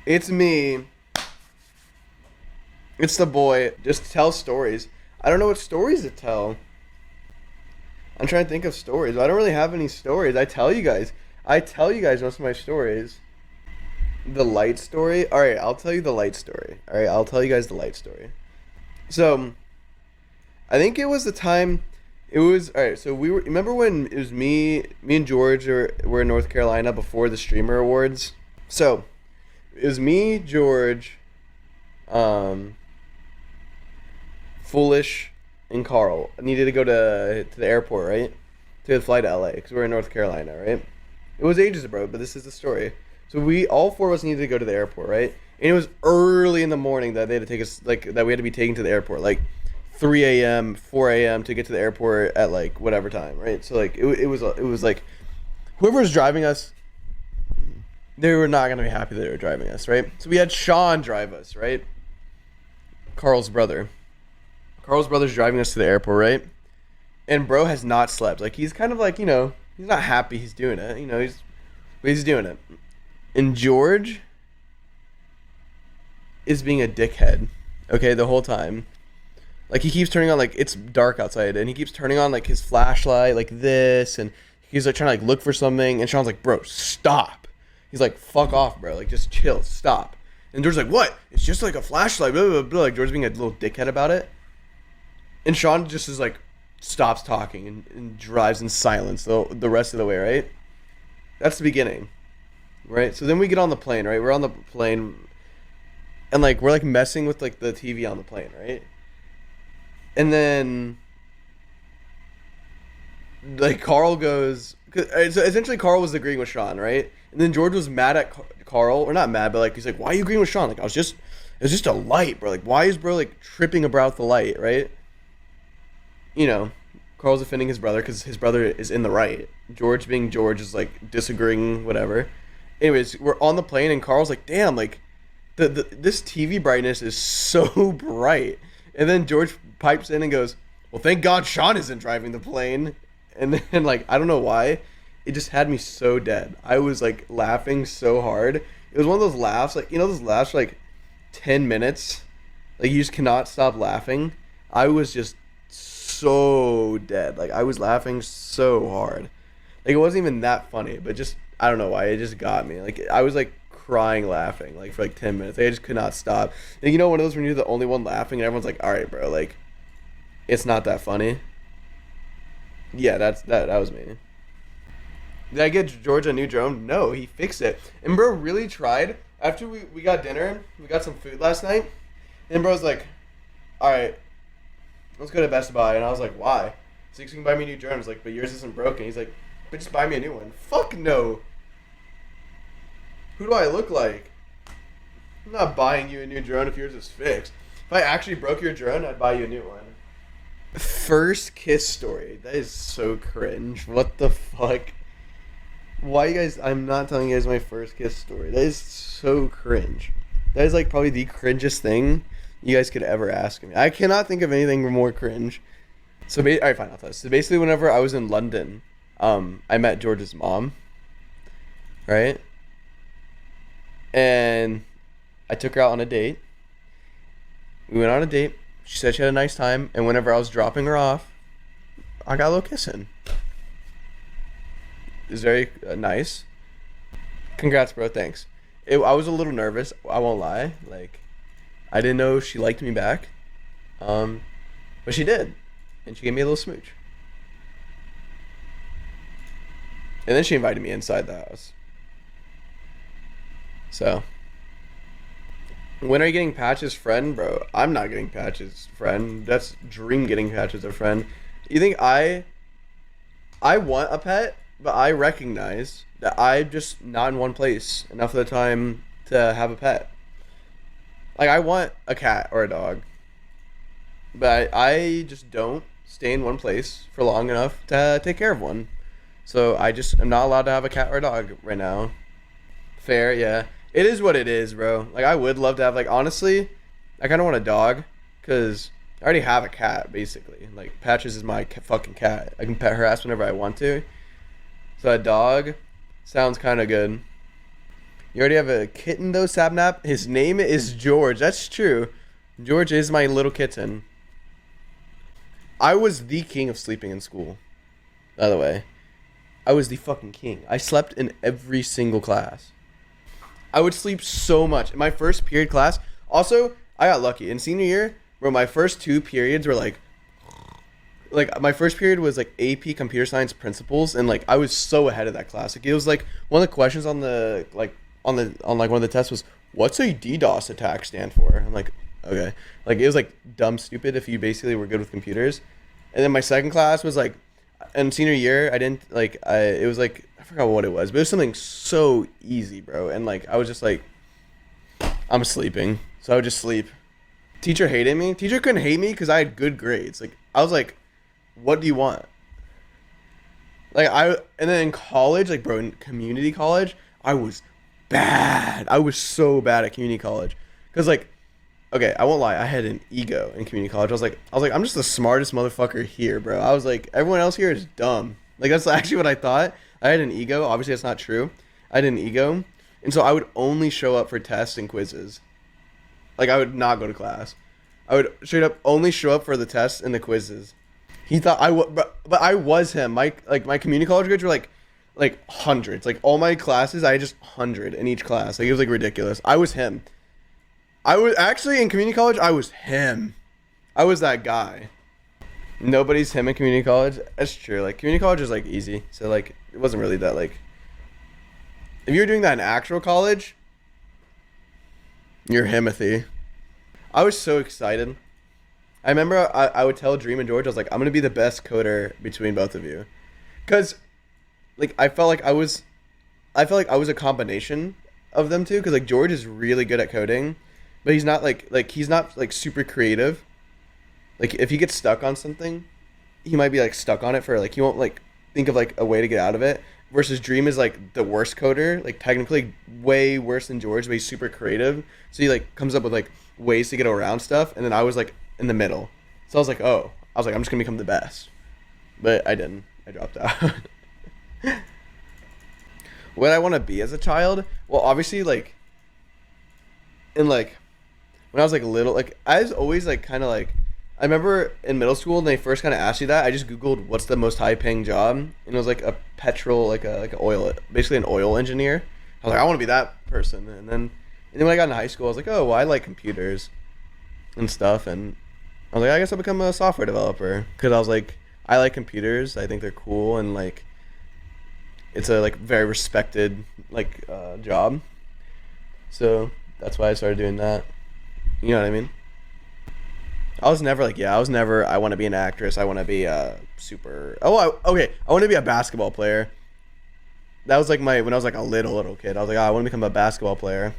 It's me. It's the boy. Just tell stories. I don't know what stories to tell. I'm trying to think of stories. I don't really have any stories. I tell you guys. I tell you guys most of my stories. The light story? Alright, I'll tell you the light story. Alright, I'll tell you guys the light story. So, I think it was the time. It was. Alright, so we were. Remember when it was me and George were in North Carolina before the Streamer Awards? So, it was me, George, Foolish, and Carl needed to go to the airport, right? To fly to LA because we're in North Carolina, right? It was ages ago, but this is the story. So we all four of us needed to go to the airport, right? And it was early in the morning that they had to take us, like that we had to be taken to the airport, like 3 a.m., 4 a.m. to get to the airport at like whatever time, right? So like it was like whoever was driving us, they were not gonna be happy that they were driving us, right? So we had Sean drive us, right? Carl's brother. Carl's brother's driving us to the airport, right? And bro has not slept. Like he's kind of like, he's not happy he's doing it. He's doing it. And George is being a dickhead, okay, the whole time. Like he keeps turning on, like it's dark outside, and he keeps turning on like his flashlight like this, and he's like trying to like look for something, and Sean's like, bro, stop. He's like, fuck off, bro. Like just chill, stop. And George's like, what? It's just like a flashlight, blah, blah, blah. Like George's being a little dickhead about it. And Sean just is like, stops talking and drives in silence the rest of the way, right? That's the beginning, right? So then we get on the plane, right? We're on the plane, and like we're like messing with like the TV on the plane, right? And then like Carl goes, so essentially Carl was agreeing with Sean, right? And then George was mad at Carl, or not mad, but like he's like, why are you agreeing with Sean? Like it was just a light, bro. Like why is bro like tripping about the light, right? Carl's defending his brother because his brother is in the right. George, being George, is like disagreeing, whatever. Anyways, we're on the plane and Carl's like, damn, like this TV brightness is so bright. And then George pipes in and goes, well, thank God Sean isn't driving the plane. And then like, I don't know why, it just had me so dead. I was like laughing so hard. It was one of those laughs, like, those laughs for like 10 minutes. Like you just cannot stop laughing. I was just so dead. Like I was laughing so hard. Like it wasn't even that funny, but just I don't know why, it just got me. Like I was like crying laughing like for like 10 minutes. Like, I just could not stop. And one of those when you're the only one laughing and everyone's like, all right, bro, like it's not that funny. Yeah, that was me. Did I get George a new drone? No, he fixed it. And bro really tried. After we got dinner, we got some food last night, and bro's like, all right, let's go to Best Buy. And I was like, why? So you can buy me a new drone. I was like, but yours isn't broken. He's like, but just buy me a new one. Fuck no. Who do I look like? I'm not buying you a new drone if yours is fixed. If I actually broke your drone, I'd buy you a new one. First kiss story. That is so cringe. What the fuck? Why you guys... I'm not telling you guys my first kiss story. That is so cringe. That is like probably the cringest thing you guys could ever ask me. I cannot think of anything more cringe. So, alright, fine, I'll tell you. So basically, whenever I was in London, I met George's mom, right? And I took her out on a date. We went on a date. She said she had a nice time, and whenever I was dropping her off, I got a little kissing. It was very nice. Congrats, bro. Thanks. I was a little nervous. I won't lie. Like, I didn't know she liked me back, but she did, and she gave me a little smooch. And then she invited me inside the house. So, when are you getting Patch's friend, bro? I'm not getting Patch's friend. That's Dream getting Patch's a friend. You think I want a pet, but I recognize that I'm just not in one place enough of the time to have a pet. Like, I want a cat or a dog, but I just don't stay in one place for long enough to take care of one. So I just am not allowed to have a cat or a dog right now. Fair, yeah. It is what it is, bro. Like, I would love to have, like, honestly, I kind of want a dog, because I already have a cat, basically. Like, Patches is my fucking cat. I can pet her ass whenever I want to. So a dog sounds kind of good. You already have a kitten though, Sapnap. His name is George. That's true. George is my little kitten. I was the king of sleeping in school. By the way, I was the fucking king. I slept in every single class. I would sleep so much. In my first period class, also, I got lucky. In senior year, bro, my first two periods were like my first period was like AP computer science principles, and like I was so ahead of that class. Like it was like one of the questions on the on one of the tests was, what's a DDoS attack stand for? I'm like, okay. Like it was like dumb stupid if you basically were good with computers. And then my second class was like, in senior year, I didn't like it was like I forgot what it was, but it was something so easy, bro. And like I was just like, I'm sleeping, so I would just sleep. Teacher hated me. Teacher couldn't hate me because I had good grades. Like I was like, what do you want? And then in college, like bro, in community college, I was bad. I was so bad at community college because like, okay, I won't lie, I had an ego in community college. I was like, I'm just the smartest motherfucker here, bro. I was like, everyone else here is dumb. Like that's actually what I thought. I had an ego. Obviously, that's not true. I had an ego, and so I would only show up for tests and quizzes. Like I would not go to class. I would straight up only show up for the tests and the quizzes. He thought but I was him. My community college grades were like hundreds. Like all my classes, I had just 100 in each class. Like it was like ridiculous. I was him. I was actually in community college. I was him. I was that guy. Nobody's him in community college. That's true. Like community college is like easy. So like it wasn't really that like. If you were doing that in actual college, you're Himothy. I was so excited. I remember I would tell Dream and George, I was like, I'm gonna be the best coder between both of you, cause like I felt like I was a combination of them two. Cause like George is really good at coding, but he's not he's not like super creative. Like if he gets stuck on something, he might be like stuck on it for like he won't like think of like a way to get out of it. Versus Dream is like the worst coder, like technically way worse than George, but he's super creative. So he like comes up with like ways to get around stuff, and then I was like in the middle. So I was like, I'm just gonna become the best. But I didn't. I dropped out. What I want to be as a child? Well, obviously like in like when I was like little, like I was always like kind of like I remember in middle school when they first kind of asked you that, I just googled what's the most high paying job, and it was like a petrol like a oil, basically an oil engineer. I was like, I want to be that person. And then when I got into high school, I was like, oh well, I like computers and stuff, and I was like, I guess I'll become a software developer because I was like, I like computers. I think they're cool, and like it's a like very respected like job. So that's why I started doing that. You know what I mean? I was never like, I want to be an actress. I want to be a I want to be a basketball player. That was like when I was like a little kid. I was like, I want to become a basketball player.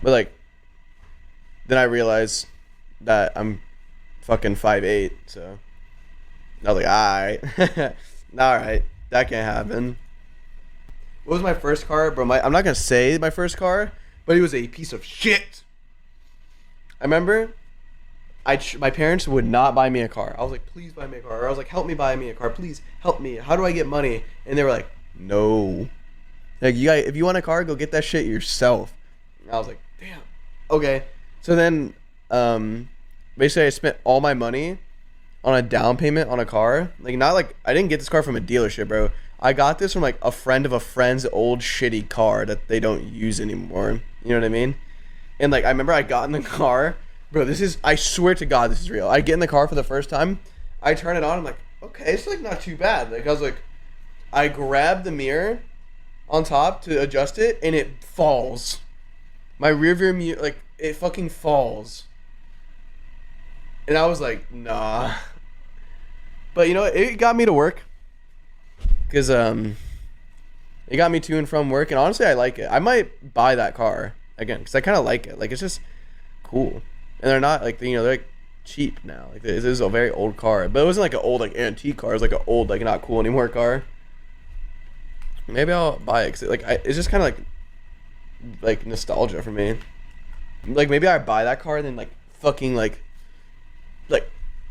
But like, then I realized that I'm fucking 5'8", so I was like, all right, that can't happen. What was my first car, bro? I'm not gonna say my first car, but it was a piece of shit. I remember my parents would not buy me a car. I was like, please buy me a car. Or I was like, help me buy me a car. Please help me. How do I get money? And they were like, no. Like, if you want a car, go get that shit yourself. And I was like, damn. Okay. So then, basically I spent all my money on a down payment on a car. Like, not like, I didn't get this car from a dealership, bro. I got this from like a friend of a friend's old shitty car that they don't use anymore. You know what I mean? And like I remember I got in the car, bro, I swear to God this is real. I get in the car for the first time, I turn it on, I'm like, okay, it's like not too bad. Like I was like, I grabbed the mirror on top to adjust it, and it falls. My rear view mirror, like it fucking falls. And I was like, nah. But you know, it got me to work. Cause it got me to and from work, and honestly I like it. I might buy that car again because I kind of like it. Like it's just cool, and they're not like they're like cheap now. Like this is a very old car, but it wasn't like an old like antique car. It was like an old like not cool anymore car. Maybe I'll buy it because it's just kind of like nostalgia for me. Like maybe I buy that car and then like fucking like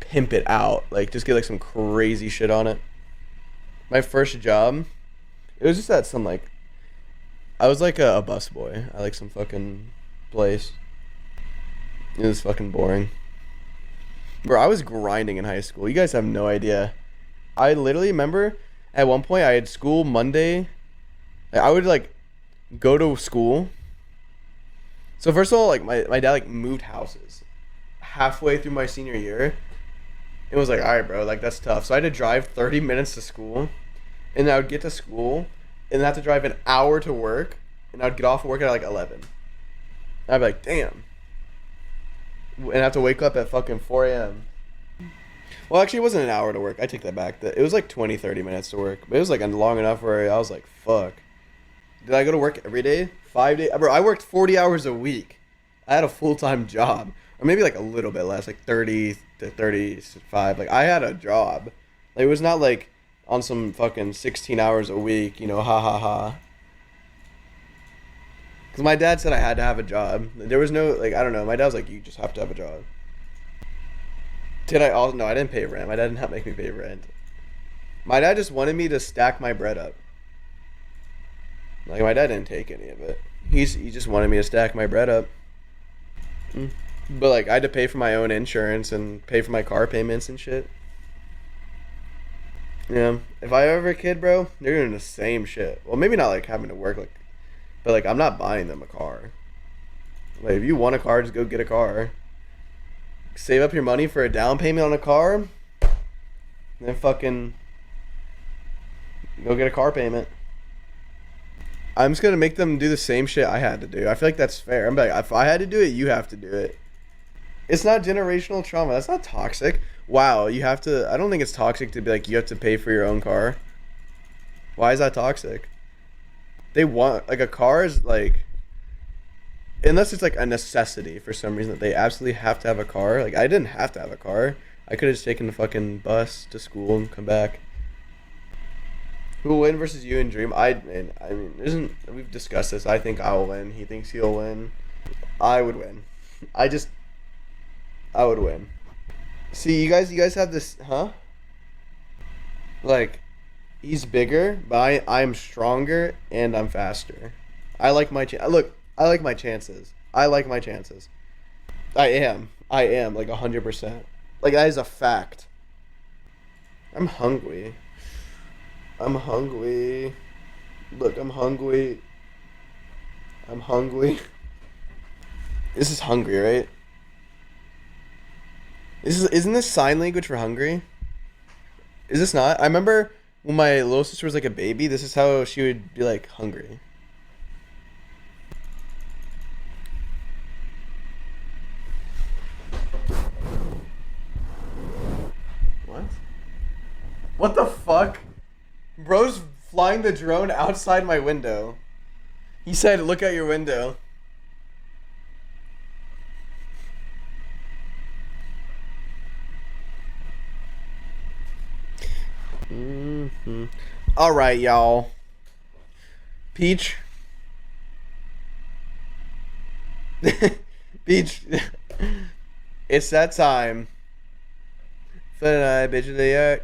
pimp it out, like just get like some crazy shit on it. My first job, it was just at some like I was like a bus boy. I like some fucking place. It was fucking boring. Bro, I was grinding in high school. You guys have no idea. I literally remember at one point I had school Monday. Like, I would like go to school. So first of all, like my dad like moved houses halfway through my senior year. It was like, all right, bro, like that's tough. So I had to drive 30 minutes to school, and I would get to school, and then have to drive an hour to work, and I would get off of work at like 11. And I'd be like, damn. And I have to wake up at fucking 4 a.m. Well, actually, it wasn't an hour to work. I take that back. It was like 20, 30 minutes to work. But it was like long enough where I was like, fuck. Did I go to work every day? 5 days? Bro, I worked 40 hours a week. I had a full-time job. Or maybe like a little bit less, like 30 to 35. Like, I had a job. Like, it was not like on some fucking 16 hours a week, you know, ha ha ha. Because my dad said I had to have a job. There was no, like, I don't know. My dad was like, you just have to have a job. Did I also? No, I didn't pay rent. My dad did not make me pay rent. My dad just wanted me to stack my bread up. Like, my dad didn't take any of it. He just wanted me to stack my bread up. But, like, I had to pay for my own insurance and pay for my car payments and shit. Yeah. If I ever have a kid, bro, they're doing the same shit. Well, maybe not, like, having to work, like, but, like, I'm not buying them a car. Like, if you want a car, just go get a car. Save up your money for a down payment on a car. And then fucking go get a car payment. I'm just gonna make them do the same shit I had to do. I feel like that's fair. I'm like, if I had to do it, you have to do it. It's not generational trauma. That's not toxic. Wow, you have to. I don't think it's toxic to be like, you have to pay for your own car. Why is that toxic? They want, like, a car is like, unless it's like a necessity for some reason that they absolutely have to have a car. Like, I didn't have to have a car. I could have just taken the fucking bus to school and come back. Who will win versus you and Dream? I mean, we've discussed this. I think I will win. He thinks he'll win. I would win. I would win. See, you guys have this, huh? Like, he's bigger, but I'm stronger and I'm faster. I like my look. I like my chances. I like my chances. I am like 100%. Like, that is a fact. I'm hungry. Look, I'm hungry. This is hungry, right? Isn't this sign language for hungry? Is this not? I remember when my little sister was like a baby, this is how she would be like, hungry. What? What the fuck? Bro's flying the drone outside my window. He said, look out your window. Alright, y'all. Peach. Peach. It's that time. For the night, bitch of the